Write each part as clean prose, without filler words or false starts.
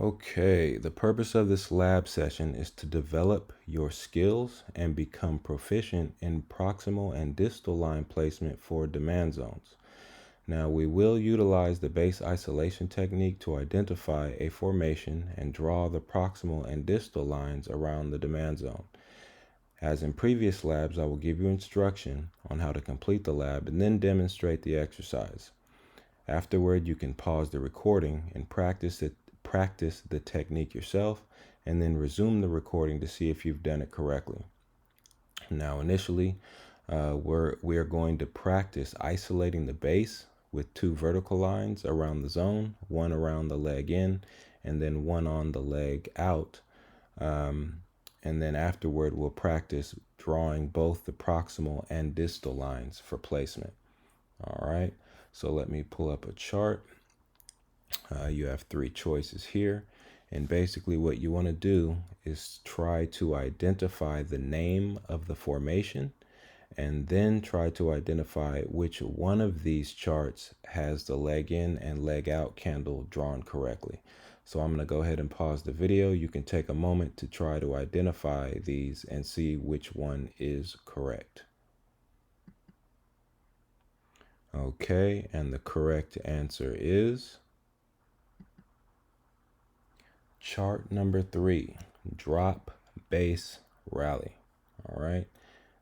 Okay, the purpose of this lab session is to develop your skills and become proficient in proximal and distal line placement for demand zones. Now, we will utilize the base isolation technique to identify a formation and draw the proximal and distal lines around the demand zone. As in previous labs, I will give you instruction on how to complete the lab and then demonstrate the exercise. Afterward, you can pause the recording and practice the technique yourself, and then resume the recording to see if you've done it correctly. Now, initially, we are going to practice isolating the base with 2 vertical lines around the zone, one around the leg in, and then one on the leg out. And then afterward, we'll practice drawing both the proximal and distal lines for placement. All right, so let me pull up a chart. You have 3 choices here, and basically what you want to do is try to identify the name of the formation and then try to identify which one of these charts has the leg in and leg out candle drawn correctly. So I'm going to go ahead and pause the video. You can take a moment to try to identify these and see which one is correct. Okay, and the correct answer is chart number 3, drop, base, rally. All right,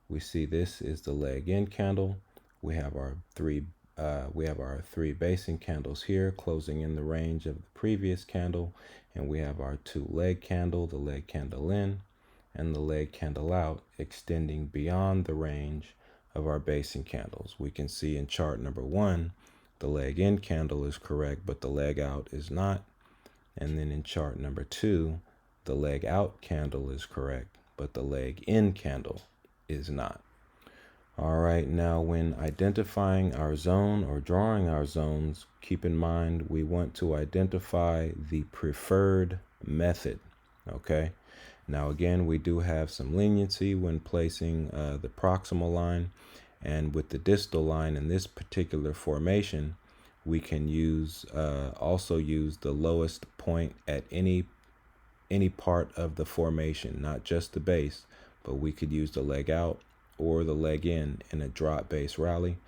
we see this is the leg in candle. We have our three basing candles here closing in the range of the previous candle, and we have our 2 leg candle, the leg candle in and the leg candle out, extending beyond the range of our basing candles. We can see in chart number 1, the leg in candle is correct, but the leg out is not. And then in chart number 2, the leg out candle is correct, but the leg in candle is not. All right, now when identifying our zone or drawing our zones, keep in mind we want to identify the preferred method, okay? Now again, we do have some leniency when placing the proximal line, and with the distal line in this particular formation, we can also use the lowest point at any part of the formation, not just the base, but we could use the leg out or the leg in a drop base rally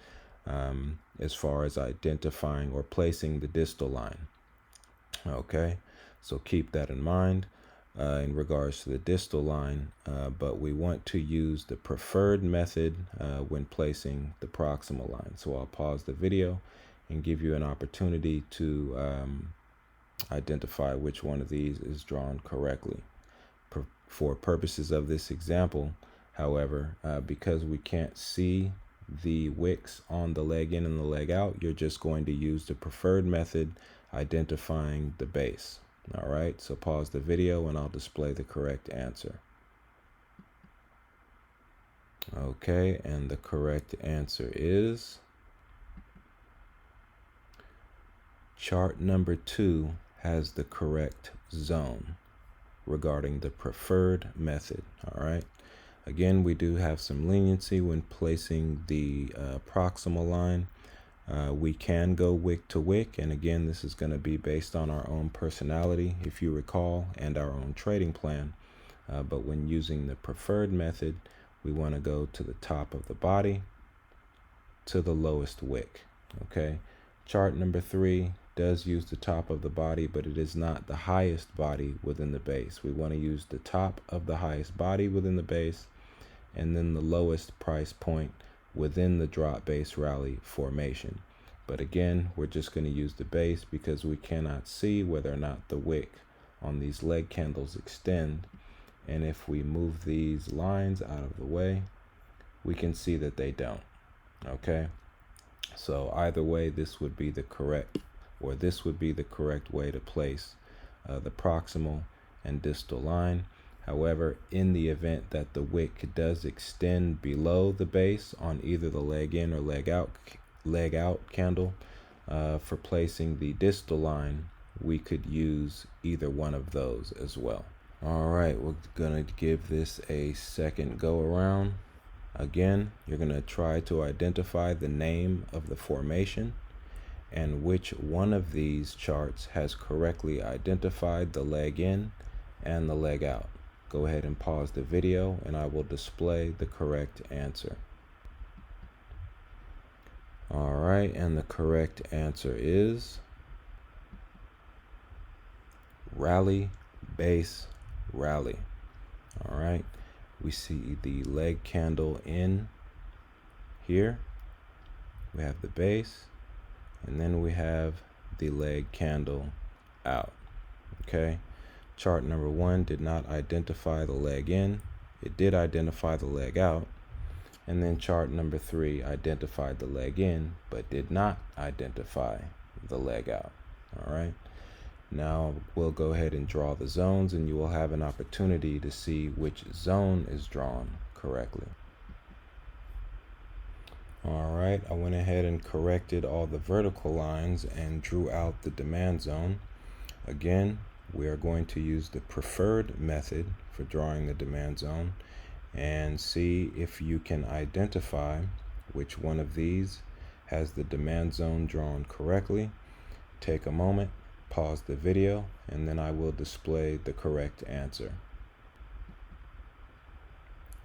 as far as identifying or placing the distal line. Okay, so keep that in mind in regards to the distal line, but we want to use the preferred method when placing the proximal line. So I'll pause the video and give you an opportunity to identify which one of these is drawn correctly. For purposes of this example, however, because we can't see the wicks on the leg in and the leg out, you're just going to use the preferred method, identifying the base. All right, so pause the video and I'll display the correct answer. Okay, and the correct answer is chart number 2 has the correct zone regarding the preferred method. All right, again, we do have some leniency when placing the proximal line. We can go wick to wick, and again, this is going to be based on our own personality, if you recall, and our own trading plan. But when using the preferred method, we want to go to the top of the body to the lowest wick. Okay, chart number 3 does use the top of the body, but it is not the highest body within the base. We want to use the top of the highest body within the base, and then the lowest price point within the drop base rally formation. But again, we're just going to use the base because we cannot see whether or not the wick on these leg candles extend. And if we move these lines out of the way, we can see that they don't. Okay, so either way, this would be the correct way to place the proximal and distal line. However, in the event that the wick does extend below the base on either the leg in or leg out candle, for placing the distal line, we could use either one of those as well. All right, we're gonna give this a second go around. Again, you're gonna try to identify the name of the formation, and which one of these charts has correctly identified the leg in and the leg out. Go ahead and pause the video and I will display the correct answer. All right, and the correct answer is rally, base, rally. All right, we see the leg candle in here. We have the base, and then we have the leg candle out. Okay, chart number 1 did not identify the leg in. It did identify the leg out. And then chart number 3 identified the leg in, but did not identify the leg out. All right. Now we'll go ahead and draw the zones, and you will have an opportunity to see which zone is drawn correctly. All right, I went ahead and corrected all the vertical lines and drew out the demand zone. Again, we are going to use the preferred method for drawing the demand zone and see if you can identify which one of these has the demand zone drawn correctly. Take a moment, pause the video, and then I will display the correct answer.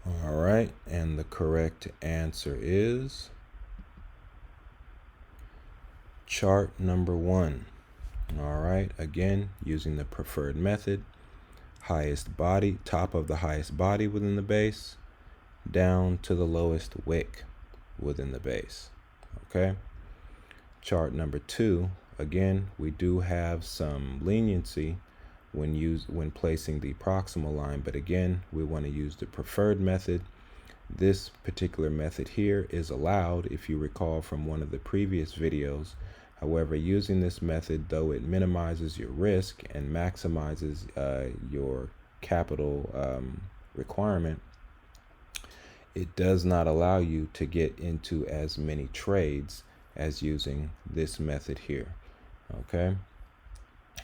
All right, and the correct answer is chart number 1. All right, again, using the preferred method, highest body, top of the highest body within the base, down to the lowest wick within the base. Okay. Chart number 2, again, we do have some leniency when placing the proximal line, but again, we want to use the preferred method. This particular method here is allowed, if you recall from one of the previous videos. However, using this method, though it minimizes your risk and maximizes your capital requirement, it does not allow you to get into as many trades as using this method here. Okay.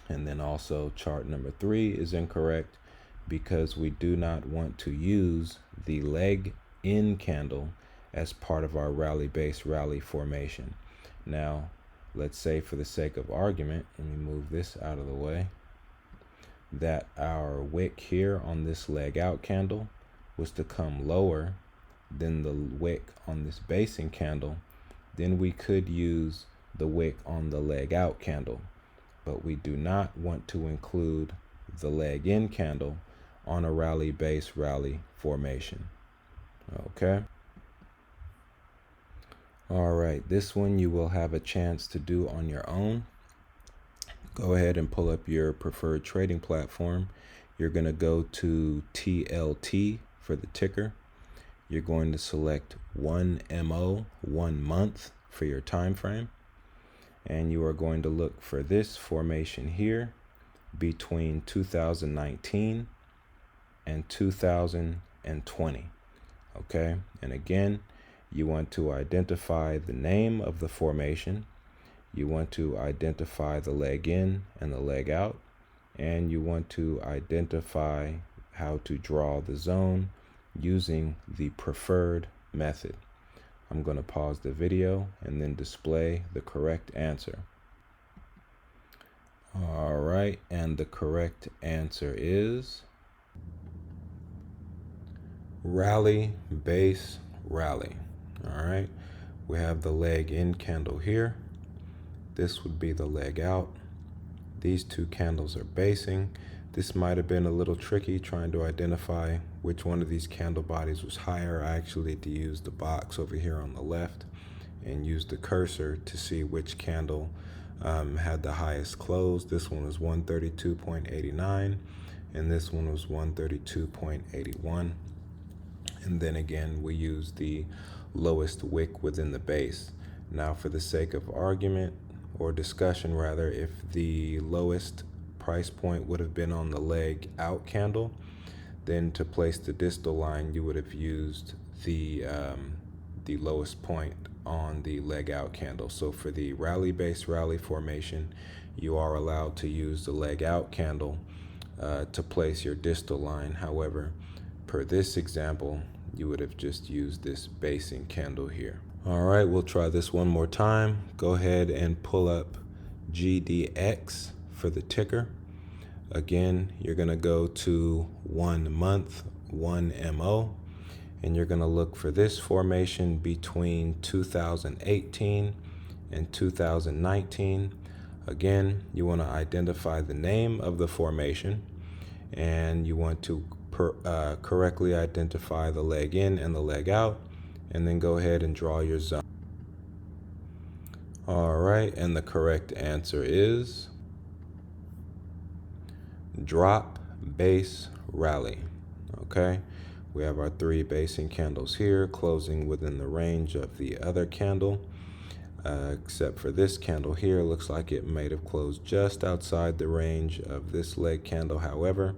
And then also chart number 3 is incorrect because we do not want to use the leg in candle as part of our rally base rally formation. Now, let's say for the sake of argument, let me move this out of the way, that our wick here on this leg out candle was to come lower than the wick on this basing candle, then we could use the wick on the leg out candle. But we do not want to include the leg in candle on a rally base rally formation. Okay. All right, this one you will have a chance to do on your own. Go ahead and pull up your preferred trading platform. You're going to go to TLT for the ticker. You're going to select 1MO, 1 month for your time frame. And you are going to look for this formation here between 2019 and 2020. Okay, and again, you want to identify the name of the formation, you want to identify the leg in and the leg out, and you want to identify how to draw the zone using the preferred method. I'm going to pause the video and then display the correct answer. All right, and the correct answer is rally, base, rally. All right, we have the leg in candle here. This would be the leg out. These two candles are basing. This might have been a little tricky trying to identify which one of these candle bodies was higher. I actually had to use the box over here on the left and use the cursor to see which candle had the highest close. This one was 132.89 and this one was 132.81. And then again, we use the lowest wick within the base. Now, for the sake of argument or discussion rather, if the lowest price point would have been on the leg out candle, then to place the distal line, you would have used the lowest point on the leg out candle. So for the rally base rally formation, you are allowed to use the leg out candle to place your distal line. However, per this example, you would have just used this basing candle here. All right, we'll try this one more time. Go ahead and pull up GDX for the ticker. Again, you're going to go to 1 month, 1 MO, and you're going to look for this formation between 2018 and 2019. Again, you want to identify the name of the formation, and you want to correctly identify the leg in and the leg out, and then go ahead and draw your zone. All right, and the correct answer is drop, base, rally. Okay, we have our 3 basing candles here, closing within the range of the other candle, except for this candle here. Looks like it might have closed just outside the range of this leg candle. However,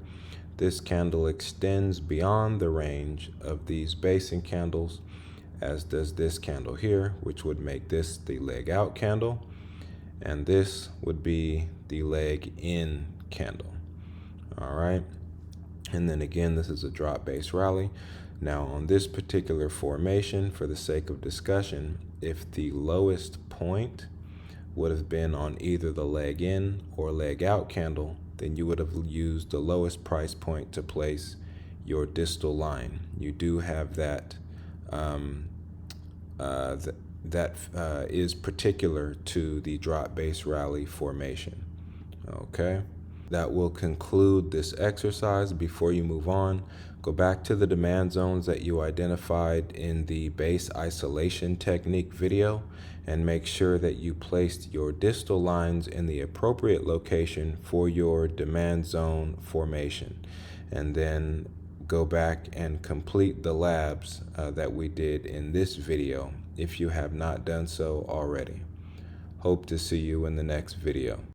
this candle extends beyond the range of these basing candles, as does this candle here, which would make this the leg out candle, and this would be the leg in candle. All right, and then again, this is a drop base rally. Now on this particular formation, for the sake of discussion, if the lowest point would have been on either the leg in or leg out candle, then you would have used the lowest price point to place your distal line. You do have that is particular to the drop base rally formation. Okay, that will conclude this exercise. Before you move on, go back to the demand zones that you identified in the base isolation technique video and make sure that you placed your distal lines in the appropriate location for your demand zone formation, and then go back and complete the labs that we did in this video if you have not done so already. Hope to see you in the next video.